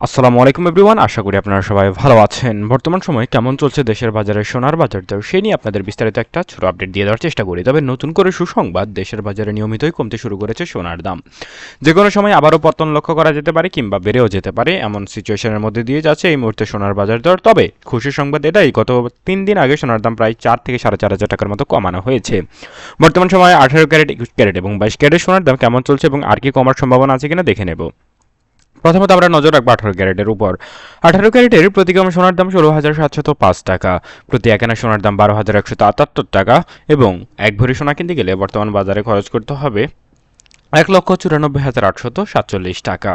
আসসালামু আলাইকুম এভরিওয়ান, আশা করি আপনারা সবাই ভালো আছেন। বর্তমান সময়ে কেমন চলছে দেশের বাজারে সোনার বাজার দর, সেই নিয়ে আপনাদের বিস্তারিত একটা ছোট আপডেট দিয়ে দেওয়ার চেষ্টা করি। তবে নতুন করে সুসংবাদ, দেশের বাজারে নিয়মিতই কমতে শুরু করেছে সোনার দাম। যে কোনো সময় আবারও পতন লক্ষ্য করা যেতে পারে কিংবা বেড়েও যেতে পারে, এমন সিচুয়েশনের মধ্যে দিয়ে যাচ্ছে এই মুহূর্তে সোনার বাজার দর। তবে খুশির সংবাদ এটাই, গত 3 দিন আগে সোনার দাম প্রায় 4 থেকে 4.5 হাজার টাকার মতো কমানো হয়েছে। বর্তমান সময়ে 18 ক্যারেট, 21 ক্যারেট এবং 22 ক্যারেট সোনার দাম কেমন চলছে এবং আর কি কমার সম্ভাবনা আছে কিনা দেখে নেব। প্রথমত আমরা নজর রাখবো 18 ক্যারেটের উপর। 18 ক্যারেটের প্রতি গ্রাম সোনার দাম 16,705 টাকা, প্রতি এক আনা সোনার দাম 12,177 টাকা এবং এক ভরি সোনা কিনতে গেলে বর্তমান বাজারে খরচ করতে হবে 1,94,847 টাকা।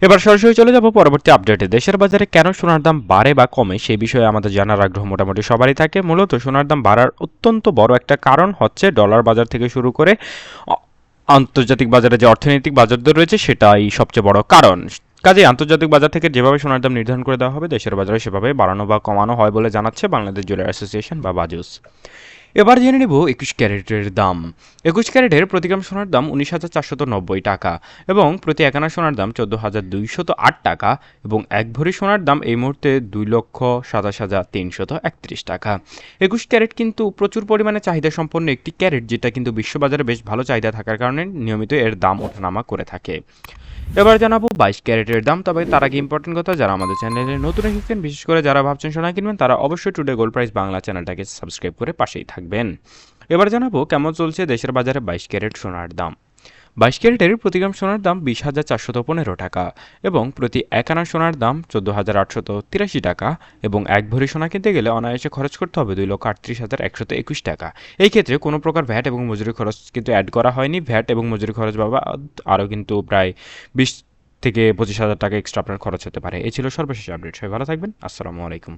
এবার সরাসরি চলে যাব পরবর্তী আপডেটে। দেশের বাজারে কেন সোনার দাম বাড়ে বা কমে সেই বিষয়ে আমাদের জানার আগ্রহ মোটামুটি সবারই থাকে। মূলত সোনার দাম বাড়ার অত্যন্ত বড় একটা কারণ হচ্ছে ডলার বাজার থেকে শুরু করে আন্তর্জাতিক বাজারে যে অর্থনৈতিক বাজার দর রয়েছে সেটাই সবচেয়ে বড় কারণ। কাজেই আন্তর্জাতিক বাজার থেকে যেভাবে সোনার দাম নির্ধারণ করে দেওয়া হবে, দেশের বাজারে সেভাবে বাড়ানো বা কমানো হয় বলে জানাচ্ছে বাংলাদেশ জুয়েলারি অ্যাসোসিয়েশন বা বাজুস। এবার জেনে নেব 21 ক্যারেটের দাম। 21 ক্যারেটের প্রতি গ্রাম সোনার দাম 19,490 টাকা এবং প্রতি এক আনা সোনার দাম 14,208 টাকা এবং এক ভরি সোনার দাম এই মুহূর্তে 2,27,331 টাকা। 21 ক্যারেট কিন্তু প্রচুর পরিমাণে চাহিদা সম্পন্ন একটি ক্যারেট, যেটা কিন্তু বিশ্ববাজারে বেশ ভালো চাহিদা থাকার কারণে নিয়মিত এর দাম ওঠানামা করে থাকে। এবার জানাবো 22 ক্যারেটের দাম। তবে তার আগে ইম্পর্টেন্ট কথা, যারা আমাদের চ্যানেলে নতুন এসেছেন, বিশেষ করে যারা ভাবছেন সোনা কিনবেন, তারা অবশ্যই টুডে গোল্ড প্রাইস বাংলা চ্যানেলটাকে সাবস্ক্রাইব করে পাশেই থাকবেন। এবার জানাবো কেমন চলছে দেশের বাজারে 22 ক্যারেট সোনার দাম। 22 ক্যারেটের প্রতি গ্রাম সোনার দাম 20,415 টাকা এবং প্রতি এক আনা সোনার দাম 14,883 টাকা এবং এক ভরি সোনা কিনতে গেলে অনায়াসে খরচ করতে হবে 2,38,121 টাকা। এই ক্ষেত্রে কোনো প্রকার ভ্যাট এবং মজুরি খরচ কিন্তু অ্যাড করা হয়নি। ভ্যাট এবং মজুরি খরচ বাবা আরও কিন্তু প্রায় 20 থেকে 25,000 টাকা এক্সট্রা আপনার খরচ হতে পারে। এই ছিল সর্বশেষ আপডেট। সবাই ভালো থাকবেন। আসসালামু আলাইকুম।